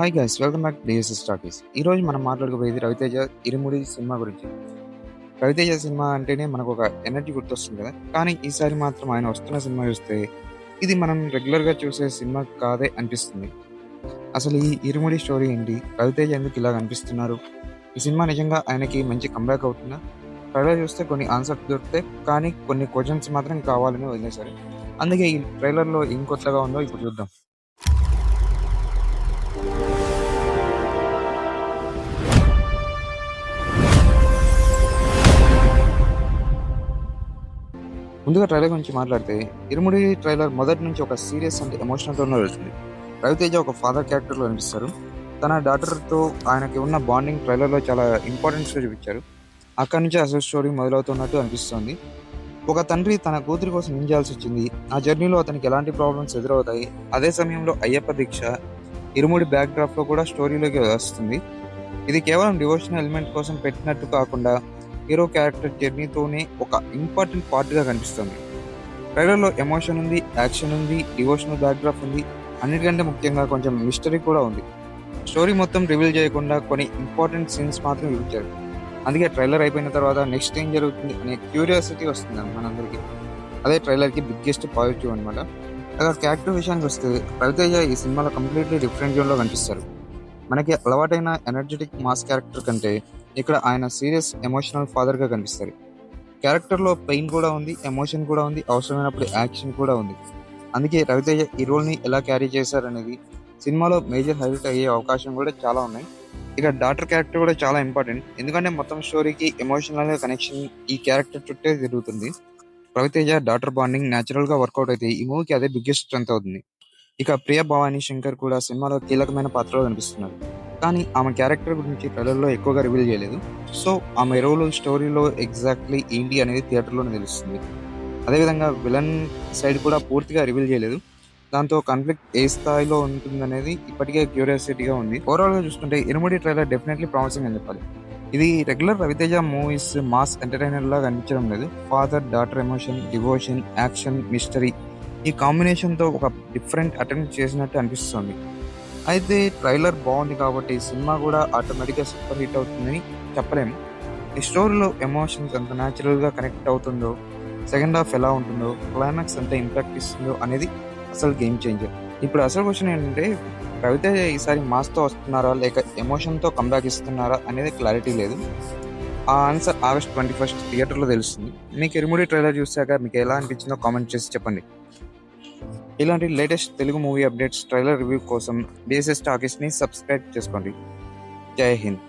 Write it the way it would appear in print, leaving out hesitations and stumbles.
Hi guys, welcome back to DSS talkies. ఈ రోజు మనం మాట్లాడుకోబోయేది రవితేజ ఇరుముడి సినిమా గురించి. రవితేజ సినిమా అంటేనే మనకు ఒక ఎనర్జీ గుర్తొస్తుంది కదా. కానీ ఈసారి మాత్రం ఆయన వస్తున్న సినిమా చూస్తే ఇది మనం రెగ్యులర్ గా చూసే సినిమా కాదే అనిపిస్తుంది. అసలు ఈ ఇరుముడి స్టోరీ ఏంటి? రవితేజ ఎందుకు ఇలా అనిపిస్తున్నారు? ఈ సినిమా నిజంగా ఆయనకి మంచి కంబ్యాక్ అవుతుందా? ట్రైలర్ చూస్తే కొన్ని ఆన్సర్స్ దొరుకుతాయి, కానీ కొన్ని క్వశ్చన్స్ మాత్రం కావాలని వదిలేశారు. అందుకే ఈ ట్రైలర్ లో ఏం కొత్తగా ఉందో ఇప్పుడు చూద్దాం. ముందుగా ట్రైలర్ గురించి మాట్లాడితే, ఇరుముడి ట్రైలర్ మొదటి నుంచి ఒక సీరియస్ అండ్ ఎమోషనల్ టోన్లో వెళ్తుంది. రవితేజ ఒక ఫాదర్ క్యారెక్టర్లో కనిపిస్తారు. తన డాటర్తో ఆయనకి ఉన్న బాండింగ్ ట్రైలర్లో చాలా ఇంపార్టెంట్స్గా చూపించారు. అక్కడి నుంచి అసలు స్టోరీ మొదలవుతున్నట్టు అనిపిస్తోంది. ఒక తండ్రి తన కూతురి కోసం ఏం చేయాల్సి వచ్చింది, ఆ జర్నీలో అతనికి ఎలాంటి ప్రాబ్లమ్స్ ఎదురవుతాయి, అదే సమయంలో అయ్యప్ప దీక్ష ఇరుముడి బ్యాక్ డ్రాప్లో కూడా స్టోరీలోకి వస్తుంది. ఇది కేవలం డివోషనల్ ఎలిమెంట్ కోసం పెట్టినట్టు కాకుండా హీరో క్యారెక్టర్ జర్నీతోనే ఒక ఇంపార్టెంట్ పార్ట్గా కనిపిస్తుంది. ట్రైలర్లో ఎమోషన్ ఉంది, యాక్షన్ ఉంది, డివోషనల్ బ్యాక్డ్రాప్ ఉంది, అన్నిటికంటే ముఖ్యంగా కొంచెం మిస్టరీ కూడా ఉంది. స్టోరీ మొత్తం రివీల్ చేయకుండా కొన్ని ఇంపార్టెంట్ సీన్స్ మాత్రం చూపించారు. అందుకే ట్రైలర్ అయిపోయిన తర్వాత నెక్స్ట్ ఏం జరుగుతుంది అనే క్యూరియాసిటీ వస్తుంది మనందరికీ. అదే ట్రైలర్కి బిగ్గెస్ట్ పాజిటివ్ అనమాట. అలా క్యారెక్టర్ విషయానికి వస్తే, రవితేజ ఈ సినిమాలో కంప్లీట్లీ డిఫరెంట్ జోన్లో కనిపిస్తారు. మనకి అలవాటైన ఎనర్జెటిక్ మాస్ క్యారెక్టర్ కంటే ఇక్కడ ఆయన సీరియస్ ఎమోషనల్ ఫాదర్గా కనిపిస్తారు. క్యారెక్టర్లో పెయిన్ కూడా ఉంది, ఎమోషన్ కూడా ఉంది, అవసరమైనప్పుడు యాక్షన్ కూడా ఉంది. అందుకే రవితేజ ఈ రోల్ని ఎలా క్యారీ చేశారనేది సినిమాలో మేజర్ హైలైట్ అయ్యే అవకాశం కూడా చాలా ఉన్నాయి. ఇక డాటర్ క్యారెక్టర్ కూడా చాలా ఇంపార్టెంట్, ఎందుకంటే మొత్తం స్టోరీకి ఎమోషనల్ కనెక్షన్ ఈ క్యారెక్టర్ చుట్టే తిరుగుతుంది. రవితేజ డాటర్ బాండింగ్ న్యాచురల్గా వర్కౌట్ అయితే ఈ మూవీకి అదే బిగ్గెస్ట్ స్ట్రెంత్ అవుతుంది. ఇక ప్రియ భవానీ శంకర్ కూడా సినిమాలో కీలకమైన పాత్రలో కనిపిస్తున్నారు. కానీ ఆమె క్యారెక్టర్ గురించి ట్రైలర్లో ఎక్కువగా రివీల్ చేయలేదు. సో ఆమె రోల్ స్టోరీలో ఎగ్జాక్ట్లీ ఏంటి అనేది థియేటర్లోనే తెలుస్తుంది. అదేవిధంగా విలన్ సైడ్ కూడా పూర్తిగా రివీల్ చేయలేదు. దాంతో కాన్ఫ్లిక్ట్ ఏ స్థాయిలో ఉంటుందనేది ఇప్పటికే క్యూరియాసిటీగా ఉంది. ఓవరాల్గా చూసుకుంటే ఇరుముడి ట్రైలర్ డెఫినెట్లీ ప్రామిసింగ్ అని చెప్పాలి. ఇది regular Ravi Teja movies mass entertainer లాగా అనిపించడం లేదు. Father daughter emotion, devotion, action, mystery ఈ కాంబినేషన్తో ఒక డిఫరెంట్ అటెంప్ట్ చేసినట్టు అనిపిస్తుంది. అయితే ట్రైలర్ బాగుంది కాబట్టి సినిమా కూడా ఆటోమేటిక్గా సూపర్ హిట్ అవుతుందని చెప్పలేము. ఈ స్టోరీలో ఎమోషన్స్ ఎంత న్యాచురల్గా కనెక్ట్ అవుతుందో, సెకండ్ హాఫ్ ఎలా ఉంటుందో, క్లైమాక్స్ ఎంత ఇంపాక్ట్ ఇస్తుందో అనేది అసలు గేమ్ చేంజర్. ఇప్పుడు అసలు క్వశ్చన్ ఏంటంటే, రవితేజ ఈసారి మాస్తో వస్తున్నారా లేక ఎమోషన్తో కంబ్యాక్ ఇస్తున్నారా అనేది క్లారిటీ లేదు. ఆ ఆన్సర్ August 21 థియేటర్లో తెలుస్తుంది. మీకు ఇరుముడి ట్రైలర్ చూసాక మీకు ఎలా అనిపించిందో కామెంట్ చేసి చెప్పండి. ఇలాంటి latest Telugu movie updates, trailer review కోసం డిఎస్ఎస్ టాకీస్ని సబ్స్క్రైబ్ చేసుకోండి. జై హింద్.